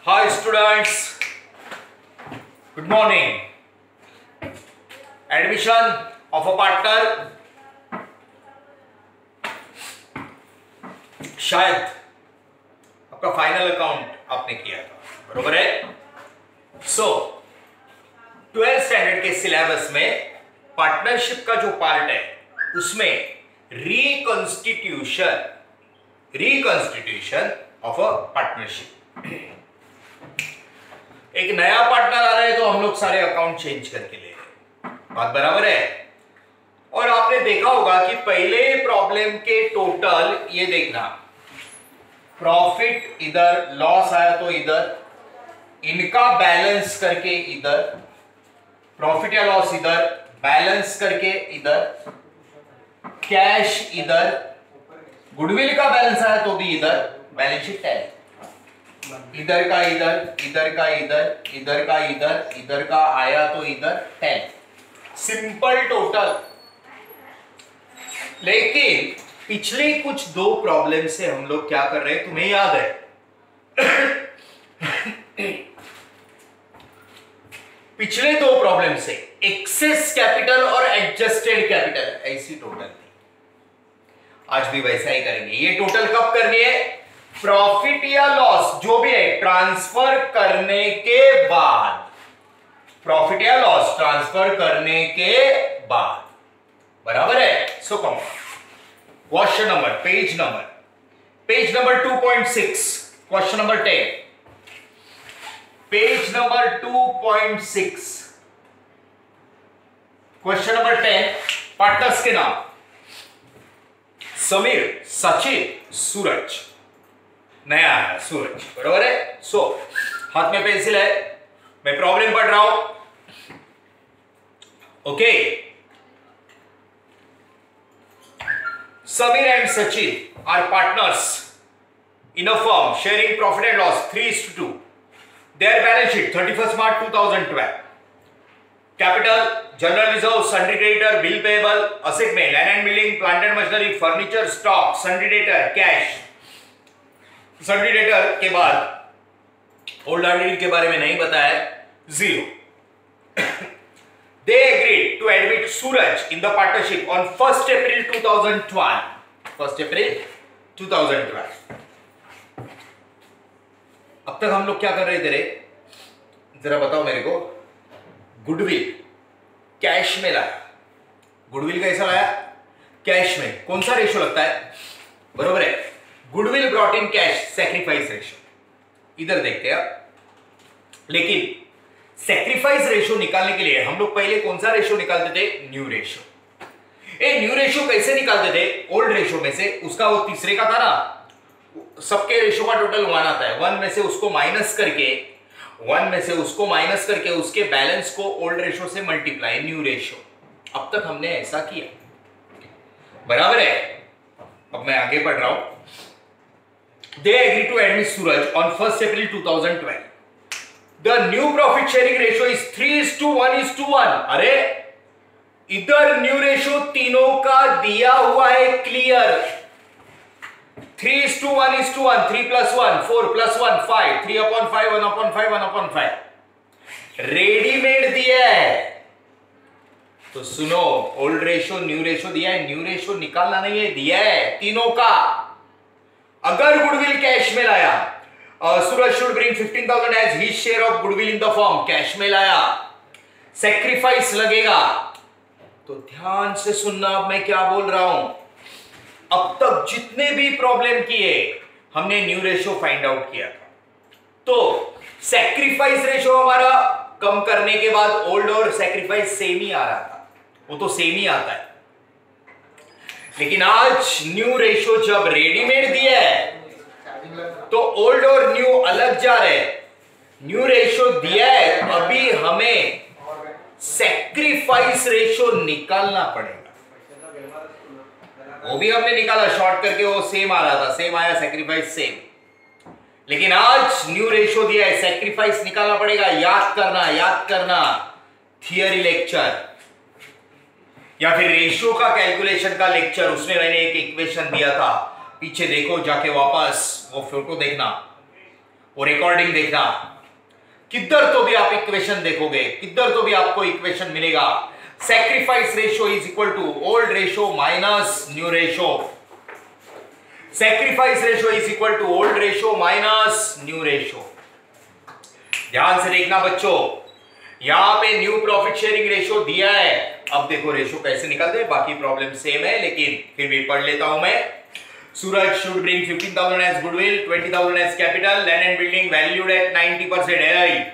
Hi students, good morning. Admission of a partner शायद आपका final account आपने किया था, बरोबर है। सो 12th स्टैंडर्ड के सिलेबस में पार्टनरशिप का जो पार्ट है उसमें रिकंस्टिट्यूशन ऑफ अ पार्टनरशिप। एक नया पार्टनर आ रहा है तो हम लोग सारे अकाउंट चेंज करके ले रहे हैं, बात बराबर है। और आपने देखा होगा कि पहले प्रॉब्लम के टोटल ये देखना, प्रॉफिट इधर, लॉस आया तो इधर, इनका बैलेंस करके इधर, प्रॉफिट या लॉस इधर, बैलेंस करके इधर, कैश इधर, गुडविल का बैलेंस आया तो भी इधर, बैलेंस शीट है इधर का इधर, इधर का इधर, इधर का इधर, इधर का आया तो इधर 10 सिंपल टोटल। लेकिन पिछले कुछ दो प्रॉब्लम से हम लोग क्या कर रहे हैं तुम्हें याद है? पिछले दो प्रॉब्लम से एक्सेस कैपिटल और एडजस्टेड कैपिटल ऐसी टोटल थी, आज भी वैसा ही करेंगे। ये टोटल कब करनी है? प्रॉफिट या लॉस जो भी है ट्रांसफर करने के बाद, प्रॉफिट या लॉस ट्रांसफर करने के बाद, बराबर है। So come question number, page number 2.6, question number 10, page number 2.6, question number 10। Partners के नाम समीर, सचिन, सूरज। नया है सूरज, बराबर है। सो हाथ में पेंसिल है, मैं प्रॉब्लम पढ़ रहा हूं, okay. Samir and Sachin are partners in a firm sharing profit and loss 3:2. Their balance sheet 31st March 2012. Capital, general reserve, sundry creditor, bill payable, asset में land and building, plant and machinery, furniture, stock, sundry debtor, cash. sundry debtor के बाद old liability के बारे में नहीं बताया, 0. They agreed to admit Suraj in the partnership on 1st April 2012. 1st April 2012. अब तक हम लोग क्या कर रहे थे रे? जरा बताओ मेरे को। गुडविल कैश में लाया, गुडविल कैसा लाया? कैश में। कौन सा रेशो लगता है? बरोबर है, goodwill brought in cash, sacrifice ratio. इधर देखते हैं। लेकिन सैक्रिफाइस रेशो निकालने के लिए हम लोग पहले कौन सा रेशो निकालते थे? New ratio. न्यू रेशो कैसे निकालते थे? ओल्ड रेशो में से उसका वो तीसरे का था ना, सबके रेशो का टोटल 1 आता है, 1 में से उसको माइनस करके उसके बैलेंस को ओल्ड रेशो से मल्टीप्लाई, न्यू रेशो। अब तक हमने ऐसा किया, बराबर है। अब मैं आगे बढ़ रहा हूं। They agree to admit Suraj on 1st April 2012. The new profit sharing ratio is 3:1:1. अरे इधर न्यू रेशो तीनों का दिया हुआ है क्लियर, 3:1:1, 3 + 1 4 + 1 5, 3/5 1/5 1/5 रेडीमेड दिया है। तो सुनो, ओल्ड रेशो न्यू रेशो दिया है, न्यू रेशो निकालना नहीं है, दिया है तीनों का। अगर गुडविल कैश में लाया, Suraj should bring 15,000 as his share of goodwill in the firm. Cash में लाया, सैक्रिफाइस लगेगा। तो ध्यान से सुनना, अब मैं क्या बोल रहा हूं। अब तक जितने भी प्रॉब्लम किए हमने न्यू रेशो फाइंड आउट किया था। तो सैक्रिफाइस रेशो हमारा कम करने के बाद ओल्ड और सैक्रिफाइस सेम ही आ रहा था, वो तो सेम ही आता है। लेकिन आज न्यू रेशो जब रेडीमेड दिया है तो ओल्ड और न्यू अलग जा रहे हैं। न्यू रेशो दिया है, अभी हमें सैक्रिफाइस रेशो निकालना पड़ेगा। वो भी हमने निकाला शॉर्ट करके, वो सेम आ रहा था, सेम आया, सैक्रिफाइस सेम। लेकिन आज न्यू रेशो दिया है, सैक्रिफाइस निकालना पड़ेगा। याद करना थियरी लेक्चर या फिर रेशो का कैलकुलेशन का लेक्चर, उसमें मैंने एक इक्वेशन दिया था, पीछे देखो जाके वापस वो फोटो देखना। वो रिकॉर्डिंग देखना, किधर तो भी आप इक्वेशन देखोगे, किधर तो भी आपको इक्वेशन मिलेगा, sacrifice ratio is equal to old ratio minus new ratio, sacrifice ratio is equal to old ratio minus new ratio. ध्यान से देखना बच्चों, यहां पे न्यू प्रॉफिट शेयरिंग रेशियो दिया है, अब देखो रेशियो कैसे निकलते हैं, बाकी प्रॉब्लम सेम है लेकिन फिर भी पढ़ लेता हूं मैं। सूरज should bring 15,000 as goodwill, 20,000 as capital, land and building valued at 90%.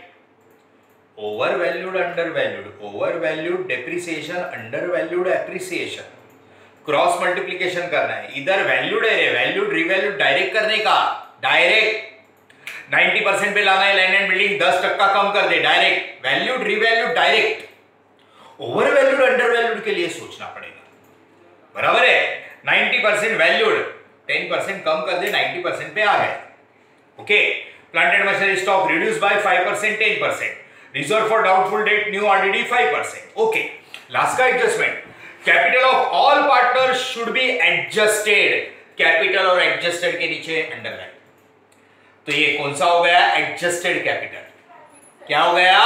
Overvalued, undervalued, overvalued depreciation, undervalued appreciation. Cross multiplication करना है, इधर वैल्यूड है, वैल्यूड रिवैल्यूड डायरेक्ट करने का, डायरेक्ट 90% पे लाना है, लैंड एंड बिल्डिंग 10% कम कर दे, direct valued revalued direct. Overvalued undervalued के लिए सोचना पड़ेगा, बराबर है। 90% वैल्यूड, 10% कम कर दे, 90% पे आ गए। Okay, plant and machinery stock reduce by 5%, 10%, reserve for doubtful debt new already 5%। Okay, last का adjustment, capital of all partners should be adjusted, capital और एडजस्टेड के नीचे अंडरलाइन, तो ये कौन सा हो गया, एडजस्टेड कैपिटल। क्या हो गया,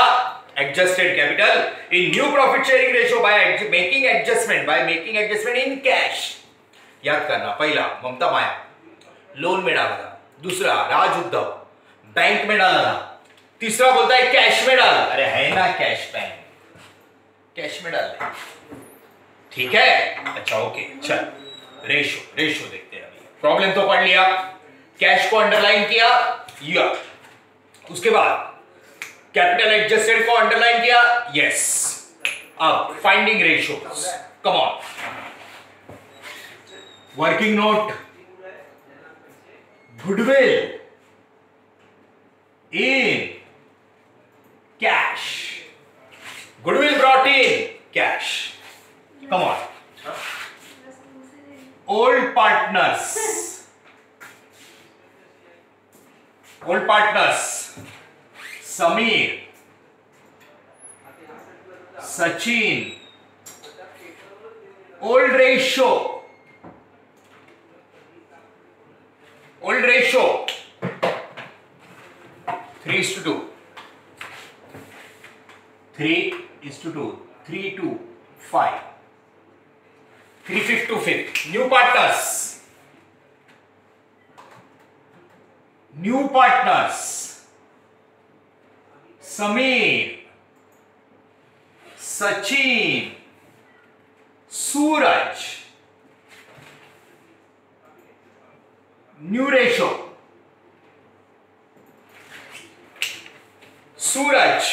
adjusted capital in new profit sharing ratio by making adjustment in cash. याद करना, पहला ममता माया लोन में डाला था, दूसरा राज उद्धव बैंक में डाला था, तीसरा बोलता है कैश में डाल, अरे है ना कैश बैंक, कैश में डाल दे, ठीक है। अच्छा ओके, चल रेशियो देखते हैं। अभी प्रॉब्लम तो पढ़ लिया, कैश को अंडरलाइन किया या, उसके बाद कैपिटल एडजस्टेड को अंडरलाइन किया, यस। अब finding ratios, come on, working note, goodwill in cash, goodwill brought in cash, come on, old partners Sameer, Sachin, old ratio 3:2, 3:2, 3:5, 3/5 to 5. New partners, Sameer, Sachin, Suraj, new ratio, Suraj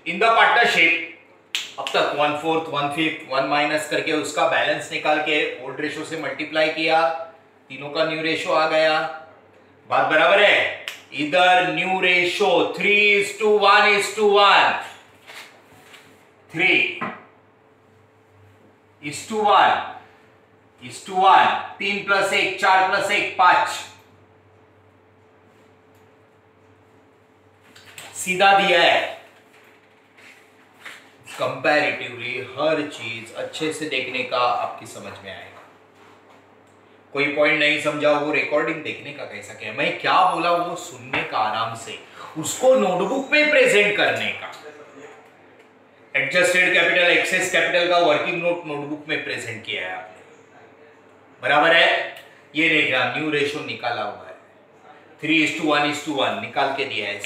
in the partnership, अब तक 1/4, 1/5, 1 minus करके उसका balance निकाल के old ratio से multiply किया, तीनों का न्यू रेशो आ गया, बात बराबर है। इधर न्यू रेशो 3:1, 3:1, 3 + 1, 4 + 1, 5, सीधा दिया है। कंपैरेटिवली हर चीज अच्छे से देखने का आपकी समझ में आएगा। कोई पॉइंट नहीं समझा वो रिकॉर्डिंग देखने का कैसा, क्या मैं क्या बोला वो सुनने का आराम से, उसको नोटबुक पे प्रेजेंट करने का। एडजस्टेड कैपिटल, एक्सेस कैपिटल का वर्किंग नोट नोटबुक में प्रेजेंट किया है आपने, बराबर है। ये देखना न्यू रेशो निकाला हुआ है, 3:1 निकाल के दिया है।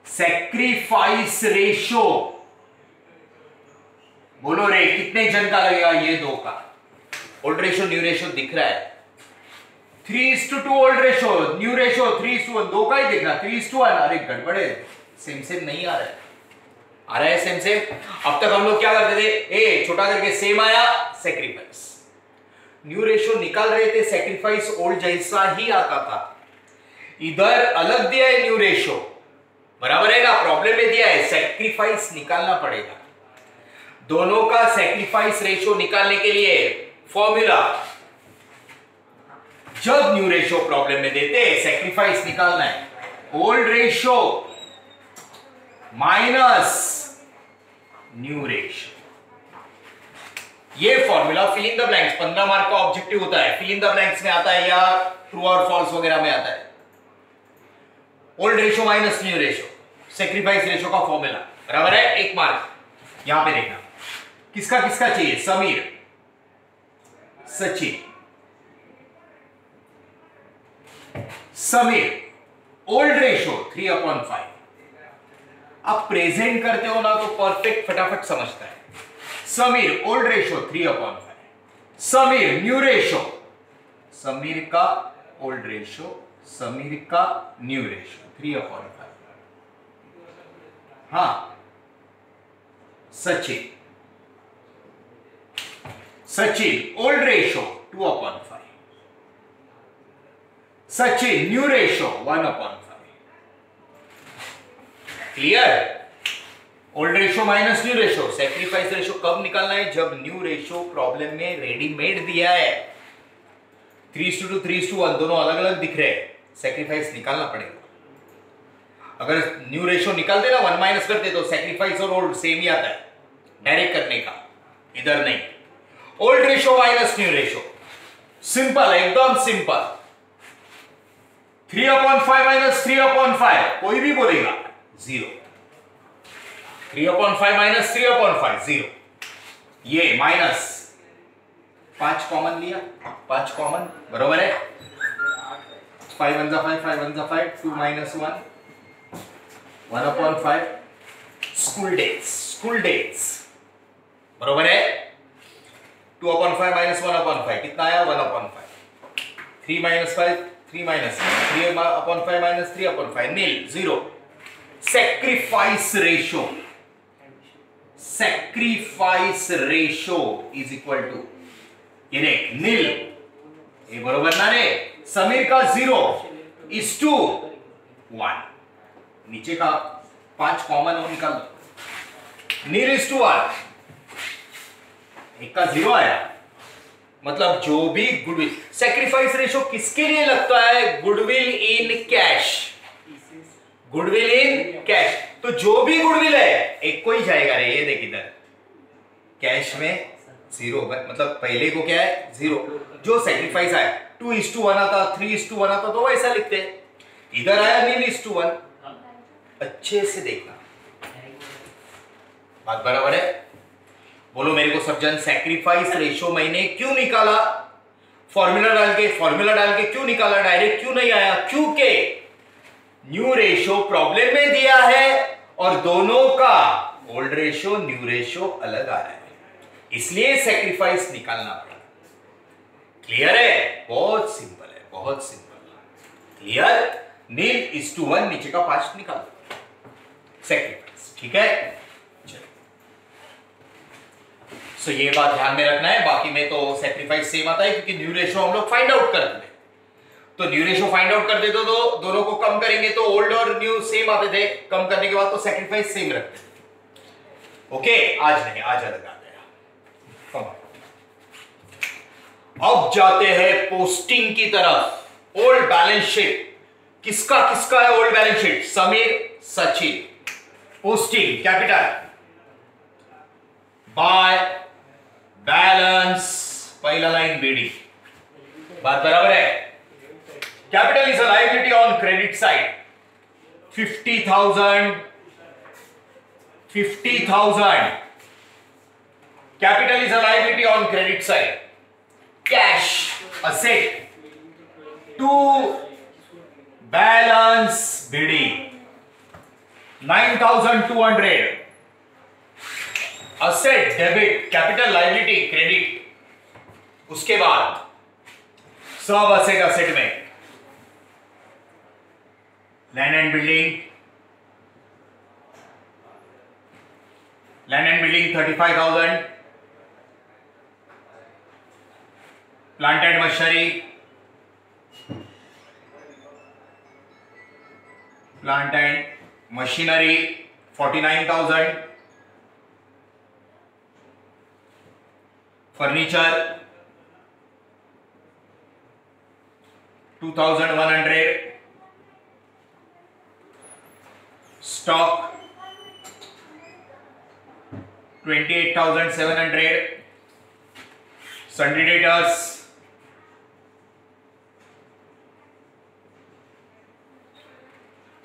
सैक्रिफाइस रेशो, बोलो रे कितने जन का लगेगा, ये दो का। ओल्ड रेशो न्यू रेशो दिख रहा है, 3:2 ओल्ड रेशो, न्यू रेशो 3:1, दो का ही दिख रहा, 3:1। अरे गड़बड़े, सेम नहीं आ रहा है, आ रहा है सेम। अब तक हम लोग क्या करते थे, ए छोटा करके सेम आया, सैक्रिफाइस। न्यू रेशो निकाल रहे थे, सैक्रिफाइस ओल्ड जैसा ही आता था। इधर अलग दिया है न्यू रेशो, बराबर है ना, प्रॉब्लम में दिया है सैक्रिफाइस निकालना पड़ेगा। दोनों का सैक्रिफाइस रेशो निकालने के लिए फॉर्मूला, जब न्यू रेशो प्रॉब्लम में देते हैं सैक्रिफाइस निकालना है, old ratio minus new ratio. ये formula fill in the blanks 15 mark का ऑब्जेक्टिव होता है, फिल इन द ब्लैंक्स में आता है या ट्रू और फॉल्स वगैरह में आता है। Old ratio minus new ratio, sacrifice ratio का फॉर्मूला, बराबर है, 1 मार्क। यहां पे देखना किसका किसका चाहिए, समीर, सचिन, समीर, ओल्ड रेशो 3/5। आप प्रेजेंट करते हो ना तो परफेक्ट फटाफट समझता है। Sameer old ratio 3/5, Sameer new ratio, Sameer का ओल्ड रेशो, समीर का न्यू रेशो 3/5। हाँ, Sachin, Sachin old ratio 2/5, Sachin new ratio 1/5। Clear? Old ratio minus new ratio, sacrifice ratio कब निकालना है, जब न्यू रेशो प्रॉब्लम में रेडीमेड दिया है, 3:2 3:1 दोनों अलग अलग दिख रहे हैं, सैक्रिफाइस निकालना पड़ेगा। अगर न्यू रेशो निकालते ना 1 माइनस करते तो सैक्रिफाइस और ओल्ड सेम ही आता है, डायरेक्ट करने का, इधर नहीं। Old ratio minus new ratio, simple, एकदम सिंपल। 3/5 माइनस 3/5, कोई भी बोलेगा 0। 3/5 माइनस 3/5 0। ये माइनस 5 कॉमन लिया, 5 कॉमन, बरोबर है। 5 1 5, 5 1 5, 2 minus 1, 1/5। स्कूल डेट्स, बरोबर है। 2/5 माइनस 1/5 कितना आया, 1/5। 3 minus 5, 3 minus 1, 3/5 minus 3/5 nil, 0। Sacrifice ratio is equal to, ये देख, नील, ये बरोबर ना रे। समीर का 0:1, नीचे का 5 कॉमन हो, निकाल दो। नील 1:1, एक का 0 आया, मतलब जो भी गुडविल, सैक्रिफाइस रेशो किसके लिए लगता है, goodwill in cash, goodwill in cash. तो जो भी गुडविल है एक को ही जाएगा रे, ये देख इधर, कैश में 0, मतलब पहले को क्या है 0, जो सैक्रिफाइस आया 2:1 आता, 3:1 आता तो वैसा लिखते हैं, इधर आया 0:1। अच्छे से देखना, बात बराबर है। बोलो मेरे को सब जन, सैक्रिफाइस रेशो मैंने क्यों निकाला, फॉर्मूला डाल के क्यों निकाला, डायरेक्ट क्यों नहीं आया, क्योंकि न्यू रेशो प्रॉब्लम में दिया है और दोनों का ओल्ड रेशो न्यू रेशो अलग आ रहा है, इसलिए सैक्रिफाइस निकालना पड़ा। क्लियर है? बहुत सिंपल है, बहुत सिंपल। क्लियर? नील 1:1, नीचे का 5 निकाल दो, सैक्रिफाइस। ठीक है, चलो। सो ये बात ध्यान में रखना है, बाकी में तो सैक्रिफाइस सेम आता है, क्योंकि न्यू रेशो हम लोग फाइंड आउट करते हैं। तो न्यू रेशो फाइंड आउट कर देते तो दोनों को कम करेंगे तो ओल्ड और न्यू सेम आते थे, कम करने के बाद तो सैक्रिफाइस सेम रखते थे। ओके, आज नहीं, आज अलग आ गया। अब जाते हैं पोस्टिंग की तरफ। ओल्ड बैलेंस शीट, किसका किसका है old balance sheet, Sameer, Sachin. Posting capital, by balance, पहला लाइन बीडी, बात बराबर है। Capital is a liability on credit side. 50,000. Capital is a liability on credit side. Cash, asset. To balance bidding. 9,200. Asset, debit. Capital, liability, credit. उसके बाद सब asset में land and building 35,000, plant and machinery 49,000, furniture 2,100, stock 28,700, sundry debtors,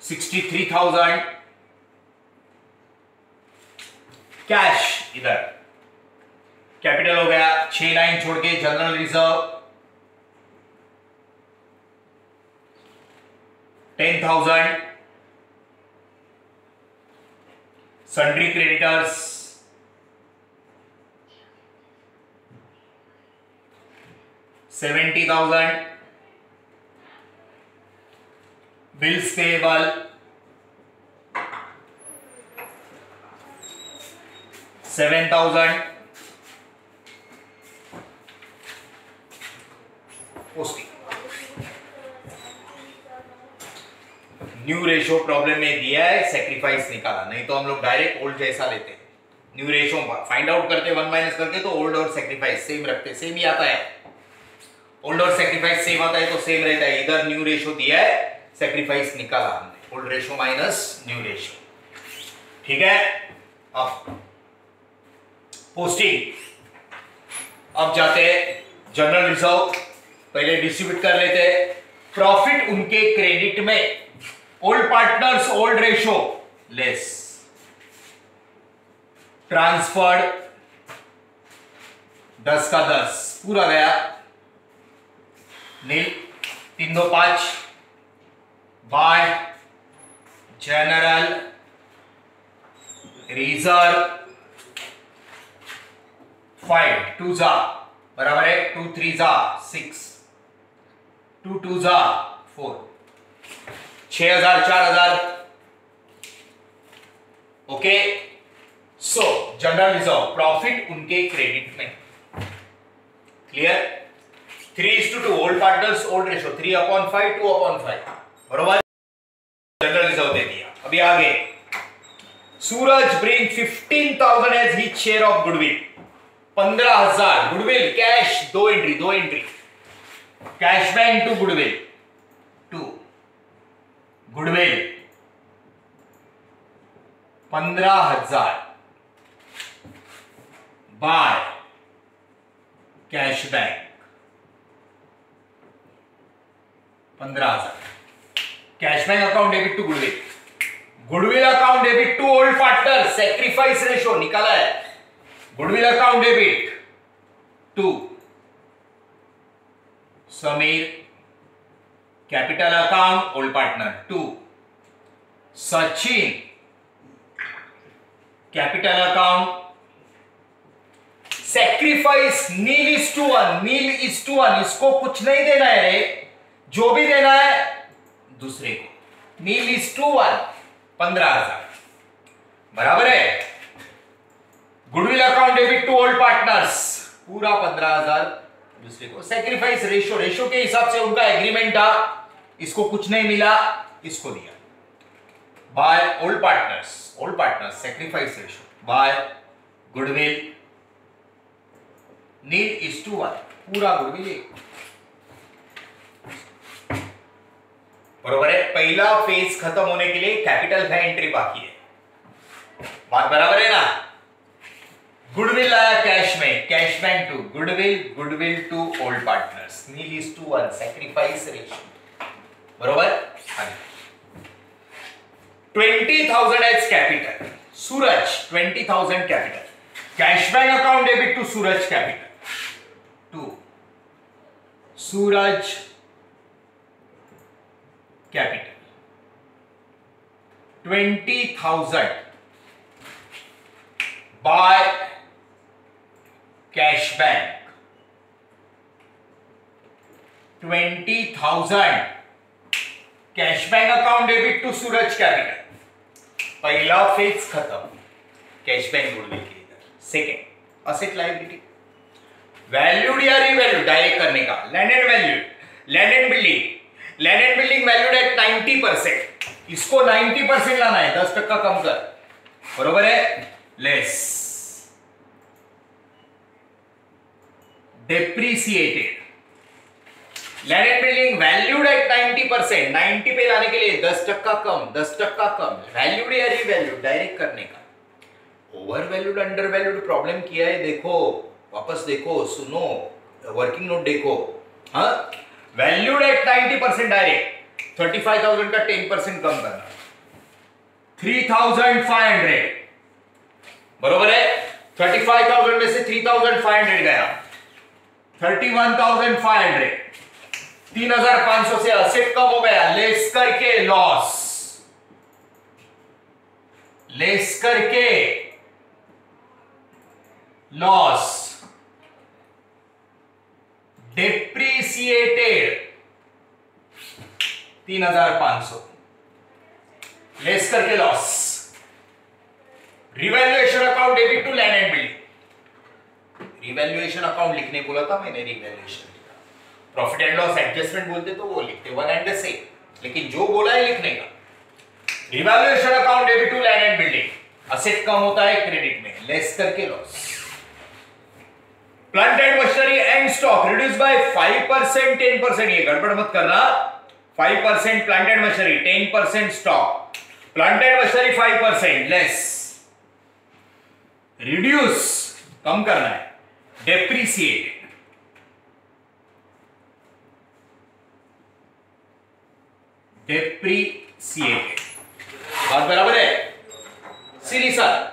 $63,000, cash इधर, capital हो गया 6 line छोड़ के, general reserve 10,000, sundry creditors 70,000, bills payable 7,000, posting. New ratio problem में दिया है, सेक्रीफाइस निकाला, नहीं तो हम लोग डायरेक्ट ओल्ड जैसा लेते हैं। न्यू रेशो फाइंड आउट करते 1 माइनस करके तो ओल्ड और सेक्रीफाइस सेम रखते, सेम ही आता है। ओल्ड और सेक्रीफाइस सेम आता है तो सेम रहता है। इधर न्यू रेशो दिया है, सेक्रीफाइस निकाला हमने, old ratio minus new ratio, ठीक है। अब पोस्टिंग, अब जाते हैं जनरल रिजर्व, पहले डिस्ट्रीब्यूट कर लेते हैं। प्रॉफिट उनके क्रेडिट में, old partners old ratio less, transferred 10 का 10 पूरा गया, नील 3 2 5, बाय जनरल रिजर्व 5 2 जा बराबर है 2 3 जा 6, 2 2 जा 4, 6,000 4,000, okay. So general reserve profit उनके क्रेडिट में, clear. 3:2 old partners old ratio 3/5 2/5, बरोबर। जनरल रिजर्व दे दिया। अभी आगे, Suraj bring 15,000 as his share of goodwill, 15,000 goodwill cash, दो entry, cash bank to goodwill 2, goodwill 15,000 by cash bank 15,000, cash bank account debit to goodwill, goodwill account debit to old partner, sacrifice ratio निकाला है, goodwill account debit to Sameer, capital account old partner 2, Sachin capital account, sacrifice nil इसको कुछ नहीं देना है रे, जो भी देना है दूसरे को, नील 15,000 बराबर है। Goodwill account debit to old partners पूरा 15,000 दूसरे को, सेक्रीफाइस रेशो के हिसाब से उनका एग्रीमेंट था, इसको कुछ नहीं मिला, इसको दिया, by old partners sacrifice ratio by goodwill nil 1 पूरा गुडविल, बरोबर है। पहला फेज खत्म होने के लिए कैपिटल का एंट्री बाकी है, बात बराबर है ना। गुडविल आया कैश में, cash bank to goodwill to old partners, Neel 1 sacrifice ratio, बरोबर। 20,000 as capital, Suraj 20,000 capital, cash bank account debit to Suraj capital 2, Suraj capital 20,000 by cash bank 20,000 cash bank account debit to Suraj capital, पहला फेज खत्म, cash bank goodwill के इधर। Second asset liability, valued या revalued direct करने का, land and building valued at 90%, इसको 90% लाना है, 10% कम कर, बरोबर है, less depreciated, land and building valued at 90%, 90 पे लाने के लिए 10% कम, वैल्यूड या रीवैल्यूड डायरेक्ट करने का। Over valued under valued problem किया है, देखो वापस देखो, सुनो, वर्किंग नोट देखो, हाँ, वैल्यूड एट 90% डायरेक्ट, 35,000 का 10% कम करना, 3,500, बरोबर है। 35,000 में से 3,500 गया, 31,500, 3,500 से असेट कम हो गया, लेस करके लॉस, लेस करके लॉस, डेप्रीसिएटेड 3,500, लेस करके loss, revaluation account debit to land and building, revaluation account लिखने बोला था मैंने, रिवैल्यूएशन लिखा, प्रॉफिट एंड लॉस एडजस्टमेंट बोलते तो वो लिखते वन एंड द सेम, लेकिन जो बोला है लिखने का, revaluation account debit to land and building, asset कम होता है क्रेडिट में, लेस करके loss, plant and machinery and stock reduce by 5%, 10%, ये गड़बड़ मत करना, 5% plant and machinery, 10% stock, plant and machinery 5% less, reduce कम करना है, डेप्रीसिएटेड, डेप्रीसिएटेड, बात बराबर है। सीधी सर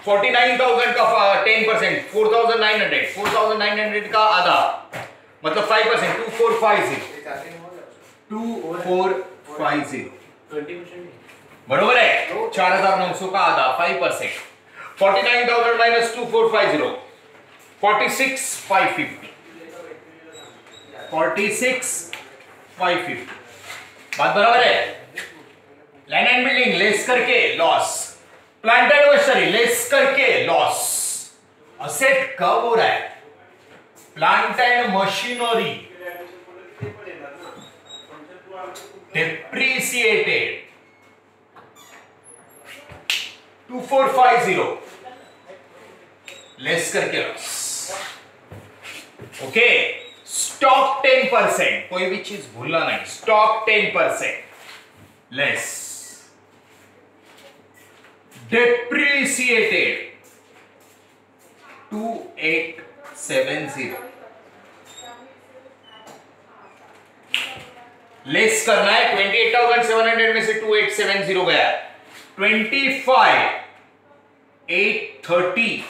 49,000 का 10%, 4,900, 4,900 का आधा मतलब 5%, 2,450, 2,450, बरोबर है। 4,900 का आधा 5%, 49,000 माइनस 2,450, 46,550, 46,550, बात बराबर है। लैंड एंड बिल्डिंग लेस करके loss, plant and machinery less करके लॉस, असेट कब हो रहा है, प्लांट एंड मशीनरी डेप्रीसिएटेड 2,450, लेस करके लॉस, ओके। स्टॉक 10%, कोई भी चीज भूलना नहीं, स्टॉक 10% लेस, depreciated 2,870, लेस करना है, 28,700 में से 2,870 गया, 25,830,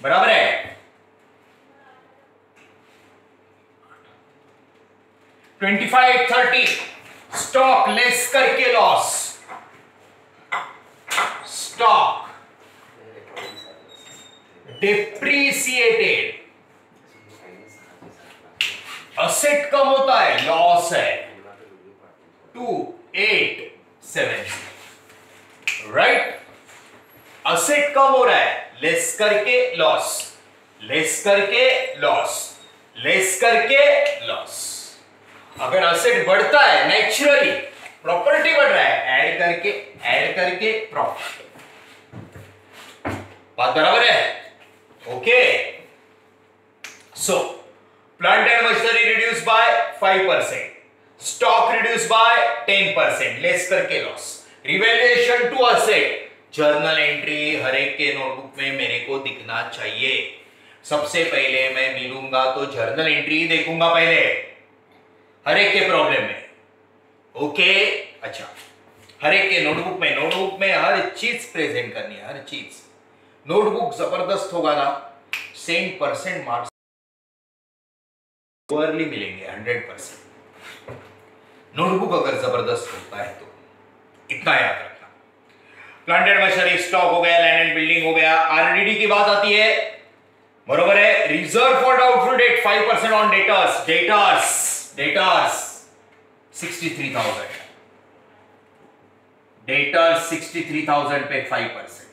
बराबर है 25,830, स्टॉक लेस करके लॉस, स्टॉक डिप्रीसिएटेड, असेट कम होता है लॉस है, 2,870, राइट। असेट कम हो रहा है, लेस करके लॉस, लेस करके लॉस, लेस करके लॉस। अगर असेट बढ़ता है नेचुरली, प्रॉपर्टी बढ़ रहा है, ऐड करके प्रॉफिट, बात बराबर है, okay. So plant and machinery reduce by 5%, stock reduce by 10%, less करके loss, revaluation to asset, journal entry हर एक के नोटबुक में मेरे को दिखना चाहिए। सबसे पहले मैं मिलूंगा तो जर्नल एंट्री देखूंगा पहले हर एक के प्रॉब्लम में, ओके। अच्छा, हर एक के नोटबुक में हर चीज प्रेजेंट करनी है, हर चीज। नोटबुक जबरदस्त होगा ना, 100% मार्क्स ओवरली मिलेंगे, 100%। नोटबुक अगर जबरदस्त होता है तो इतना याद रखना। प्लांट एंड मशीनरी स्टॉक हो गया, लैंड एंड बिल्डिंग हो गया, आरडीडी की बात आती है, बरोबर है। Reserve for doubtful date 5% on debtors, debtors 63,000, debtors 63,000 पे 5%,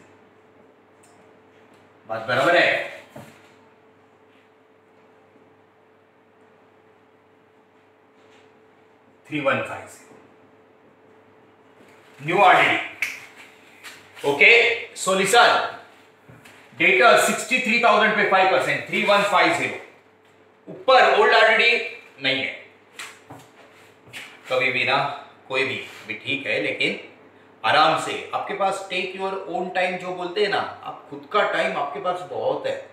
बात बराबर है। New RDD, okay. So listen, data 63,000 पे 5%, 3150, ऊपर ओल्ड आरडीडी नहीं है कभी भी ना, कोई भी ठीक है, लेकिन आराम से आपके पास टेक योर ओन टाइम जो बोलते हैं ना, आप खुद का टाइम आपके पास बहुत है,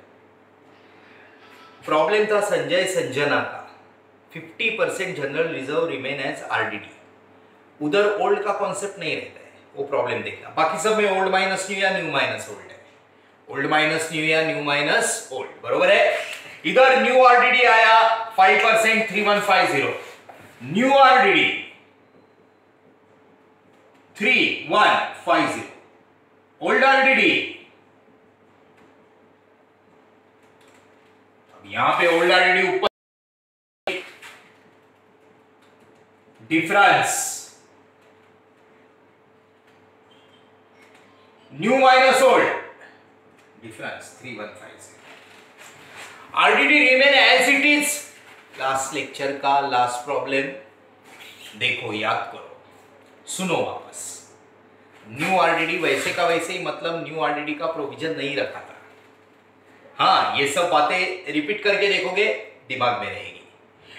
प्रॉब्लम था संजय संजना का 50% general reserve remain as RDD, उधर ओल्ड का कॉन्सेप्ट नहीं रहता है, वो प्रॉब्लम देखना। बाकी सब में ओल्ड माइनस न्यू या न्यू माइनस ओल्ड है, ओल्ड माइनस न्यू या न्यू माइनस ओल्ड, बरोबर है। इधर न्यू आरडीडी आया 5% 3150, न्यू आरडीडी 3150, ओल्ड आरडीडी, अब यहां पे ओल्ड आरडीडी ऊपर, difference new minus old, difference 3150, RDD remain as it is. Last lecture का लास्ट प्रॉब्लम देखो, याद करो, सुनो वापस। न्यू आरडीडी वैसे का वैसे ही, मतलब न्यू आरडीडी का प्रोविजन नहीं रखा था। हाँ, ये सब बातें रिपीट करके देखोगे दिमाग में रहेगी,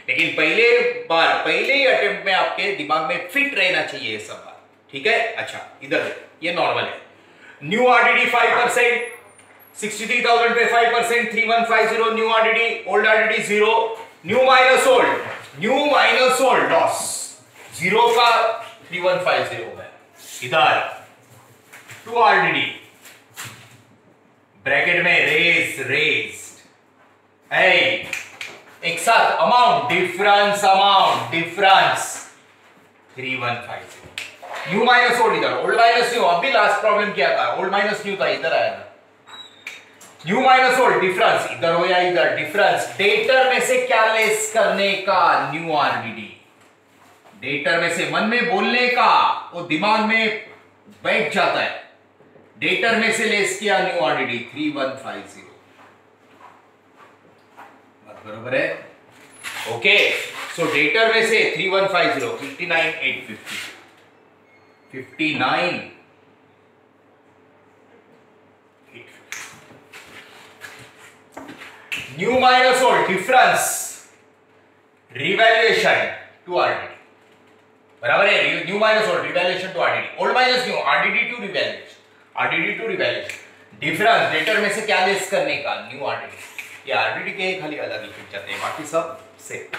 लेकिन पहले ही अटेम्प्ट में आपके दिमाग में फिट रहना चाहिए ये सब बात, ठीक है। अच्छा, इधर ये नॉर्मल है। न्यू आरडीडी 5%, 63,000 पे 5%, 3150, new RDD, old RDD 0, new minus old, new minus old loss 0 का 3150 है। इधर 2 आरडीडी ब्रैकेट में रेज्ड, एक साथ amount difference 3150, new minus old, इधर ओल्ड माइनस न्यू, अभी लास्ट प्रॉब्लम किया था ओल्ड माइनस न्यू था, इधर आया था न्यू माइनस ओल्ड, डिफरेंस इधर हो या इधर, डिफरेंस डेटर में से क्या लेस करने का, न्यू आरडीडी, डेटर में से, मन में बोलने का, वो दिमाग में बैठ जाता है, डेटर में से लेस किया न्यू आरडीडी 3150, बरोबर है। ओके, सो डेटर में से 3150, 59,850, 59,850, new minus old, difference revaluation to RDD, बराबर है। New minus old, revaluation to RDD, old minus new, RDD to revaluation, RDD to revaluation, difference debtor में से क्या लेस करने का, न्यू आरडीडी। ये आरडीडी के खाली अलग लिख जाते हैं, बाकी सब सेम।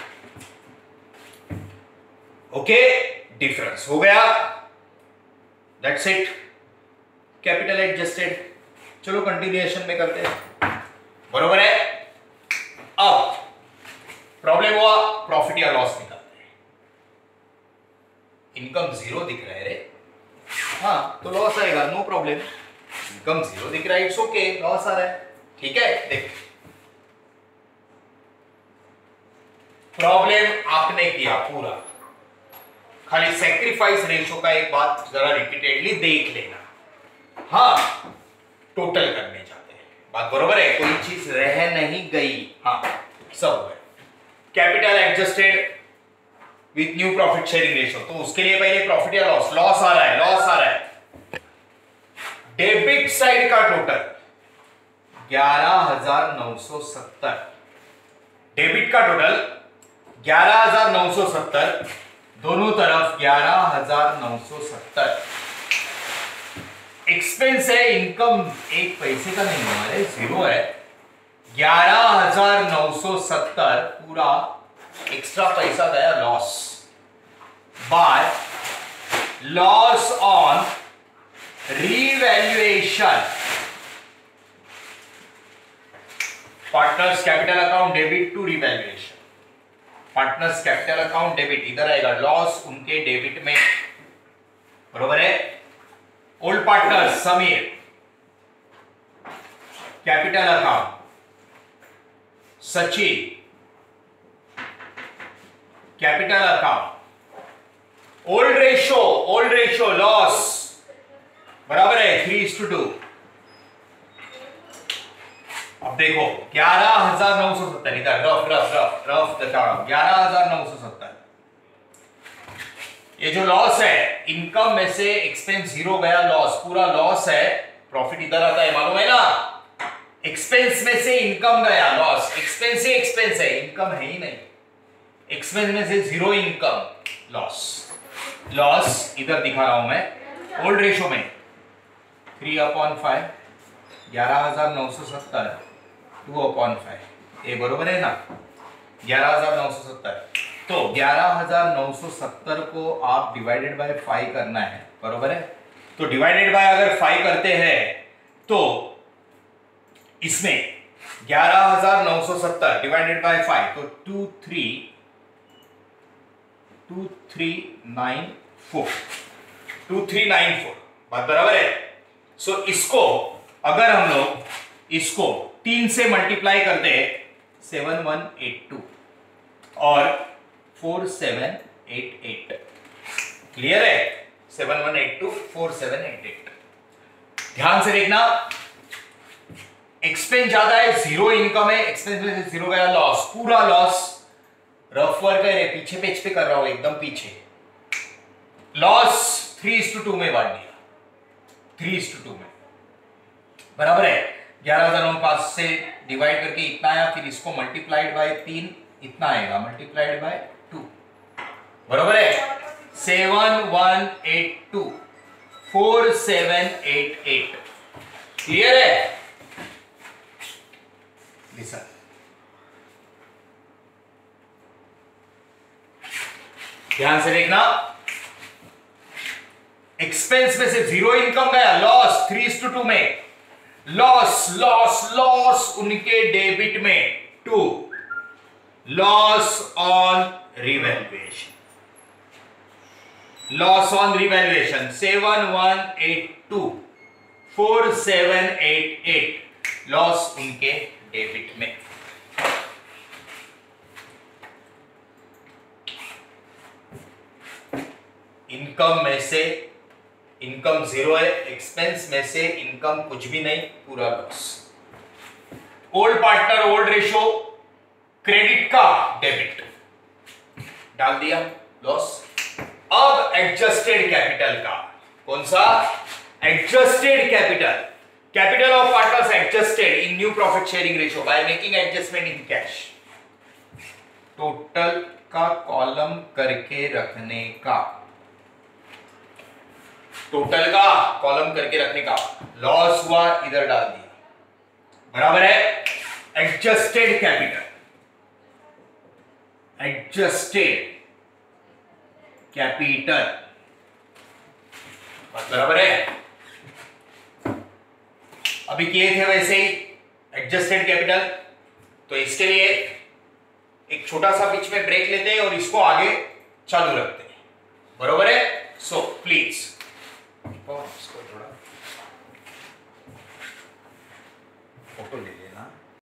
ओके, डिफरेंस हो गया, दैट्स इट, कैपिटल एडजस्टेड। चलो कंटिन्यूएशन में करते हैं, बरोबर है। अब प्रॉब्लम हुआ, प्रॉफिट या लॉस निकालते हैं। इनकम 0 दिख रहा है रे, हाँ तो लॉस आएगा, नो प्रॉब्लम। इनकम 0 दिख रहा है, इट्स ओके, लॉस आ रहा है, ठीक है। देख, प्रॉब्लम आपने किया पूरा, खाली सैक्रिफाइस रेशो का एक बात जरा रिपीटेडली देख लेना। हाँ, टोटल करने जाते हैं, बात बरोबर है, कोई चीज रह नहीं गई, हाँ सब हो गया। Capital adjusted with new profit sharing ratio, तो उसके लिए पहले प्रॉफिट या लॉस, लॉस आ रहा है। डेबिट साइड का टोटल 11,970, डेबिट का टोटल 11,970, दोनों तरफ 11,970। एक्सपेंस है, इनकम एक पैसे का नहीं हमारे, 0 है। 11,970 पूरा एक्स्ट्रा पैसा गया loss, by loss on revaluation. Partners capital account debit to revaluation, partners capital account debit, इधर आएगा लॉस उनके डेबिट में, बरोबर है। Old partners Sameer capital account, Sachin capital account, old ratio loss, बराबर है 3:2। अब देखो 11,970, इधर रफ बताओ 11,970। ये जो लॉस है, इनकम में से एक्सपेंस 0 गया, लॉस पूरा लॉस है, प्रॉफिट इधर आता है, मालूम है ना। एक्सपेंस में से इनकम गया, लॉस, एक्सपेंस ही एक्सपेंस है, इनकम है ही नहीं। एक्सपेंस में से 0 इनकम, लॉस इधर दिखा रहा हूं मैं। ओल्ड रेशो में 3/5, 11,970 2/5, ये बरोबर है ना, 11,970। तो 11,970 को आप डिवाइडेड बाय 5 करना है, बरोबर है। तो डिवाइडेड बाय अगर 5 करते हैं तो इसमें 11,970 डिवाइडेड बाय 5 तो 2394 बात बराबर है। सो इसको अगर हम लोग इसको 3 से मल्टीप्लाई करते हैं 7182 और 4788, क्लियर है, 7182 4788। ध्यान से देखना, एक्सपेंस ज्यादा है, जीरो इनकम है, एक्सपेंस में से जीरो गया, लॉस, पूरा लॉस। रफ वर्क है, पीछे पेज पे कर रहा हूं, एकदम पीछे। लॉस 3:2 में बांट दिया, 3:2 में, बराबर है। 11,005 से डिवाइड करके इतना आया, फिर इसको मल्टीप्लाइड बाय 3 इतना आएगा, मल्टीप्लाइड बाय 2, बराबर है। 7182 4788, क्लियर है। लिसन, ध्यान से देखना, एक्सपेंस में से जीरो इनकम गया, लॉस 3:2 में, लॉस लॉस लॉस उनके डेबिट में 2, loss on revaluation, loss on revaluation 7182 4788, loss उनके डेबिट में। इनकम में से इनकम जीरो है, एक्सपेंस में से इनकम कुछ भी नहीं, पूरा loss. Old partner old ratio, credit का डेबिट डाल दिया, लॉस। अब एडजस्टेड कैपिटल का, कौन सा, adjusted capital, capital of partners adjusted in new profit sharing ratio by making adjustment in cash. Total का कॉलम करके रखने का, टोटल का कॉलम करके रखने का, लॉस हुआ इधर डाल दिया, बराबर है। एडजस्टेड कैपिटल, एडजस्टेड कैपिटल, बराबर है। अभी किए थे वैसे ही एडजस्टेड कैपिटल, तो इसके लिए एक छोटा सा बीच में ब्रेक लेते हैं और इसको आगे चालू रखते हैं, बरोबर है। So please